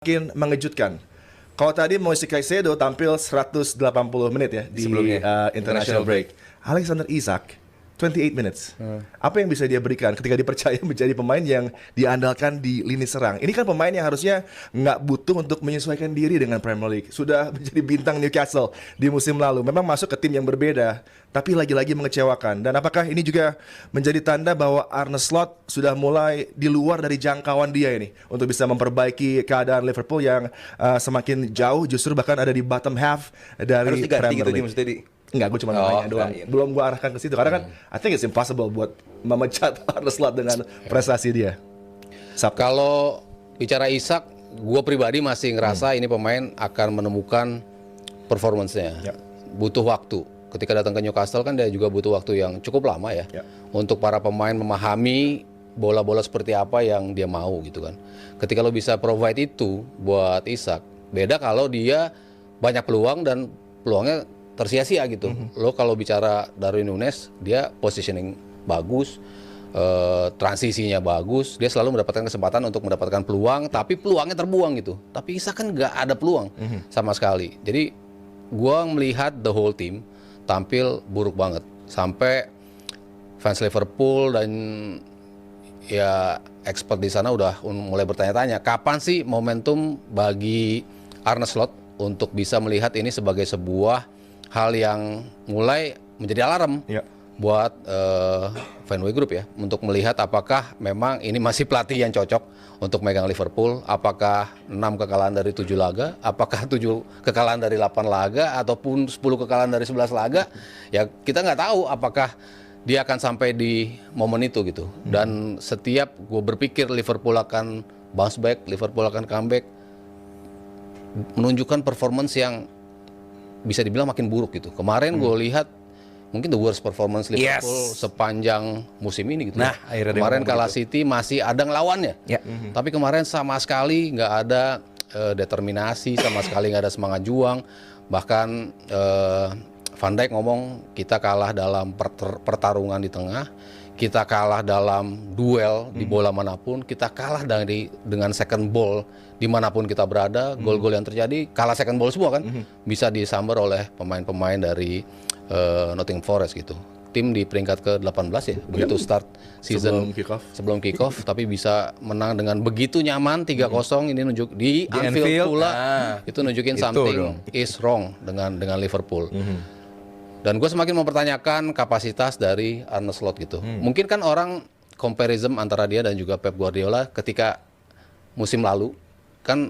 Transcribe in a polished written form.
semakin mengejutkan. Kalau tadi Moise Caicedo tampil 180 menit ya di international break. Alexander Isak 28 minutes. Apa yang bisa dia berikan ketika dipercaya menjadi pemain yang diandalkan di lini serang? Ini kan pemain yang harusnya nggak butuh untuk menyesuaikan diri dengan Premier League. Sudah menjadi bintang Newcastle di musim lalu. Memang masuk ke tim yang berbeda, tapi lagi-lagi mengecewakan. Dan apakah ini juga menjadi tanda bahwa Arne Slot sudah mulai di luar dari jangkauan dia ini untuk bisa memperbaiki keadaan Liverpool yang semakin jauh, justru bahkan ada di bottom half dari Harus diganti Premier gitu League. maksudnya. Enggak, gue cuma nanya doang. Belum gue arahkan ke situ karena kan I think it's impossible buat memecat Arne Slot dengan prestasi dia. Kalau bicara Isak, gue pribadi masih ngerasa ini pemain akan menemukan performance-nya. Butuh waktu. Ketika datang ke Newcastle kan dia juga butuh waktu yang cukup lama ya. Untuk para pemain memahami bola-bola seperti apa yang dia mau gitu kan. Ketika lo bisa provide itu buat Isak, beda kalau dia banyak peluang dan peluangnya tersia-sia gitu. Lo kalau bicara Darwin Núñez, dia positioning bagus, transisinya bagus, dia selalu mendapatkan kesempatan untuk mendapatkan peluang, tapi peluangnya terbuang gitu. Tapi Isak kan nggak ada peluang sama sekali. Jadi gua melihat the whole team tampil buruk banget. Sampai fans Liverpool dan ya expert di sana udah mulai bertanya-tanya, kapan sih momentum bagi Arne Slot untuk bisa melihat ini sebagai sebuah hal yang mulai menjadi alarm buat Fenway Group ya, untuk melihat apakah memang ini masih pelatih yang cocok untuk megang Liverpool, apakah 6 kekalahan dari 7 laga, apakah 7 kekalahan dari 8 laga, ataupun 10 kekalahan dari 11 laga, ya kita nggak tahu apakah dia akan sampai di momen itu gitu. Dan setiap gue berpikir Liverpool akan bounce back, Liverpool akan comeback, menunjukkan performance yang bisa dibilang makin buruk gitu. Kemarin gue lihat mungkin the worst performance Liverpool sepanjang musim ini gitu. Nah, kemarin kalah City masih ada ngelawannya. Tapi kemarin sama sekali nggak ada determinasi, sama sekali nggak ada semangat juang. Bahkan Van Dijk ngomong kita kalah dalam pertarungan di tengah, kita kalah dalam duel di bola manapun, kita kalah dengan second ball dimanapun kita berada, gol-gol yang terjadi kalah second ball semua kan, bisa disambar oleh pemain-pemain dari Nottingham Forest gitu. Tim di peringkat ke-18 ya, begitu start season sebelum kick off, tapi bisa menang dengan begitu nyaman 3-0. Ini nunjuk di Anfield pula, itu nunjukin something is wrong dengan Liverpool. Dan gue semakin mempertanyakan kapasitas dari Arne Slot gitu. Mungkin kan orang comparison antara dia dan juga Pep Guardiola ketika musim lalu kan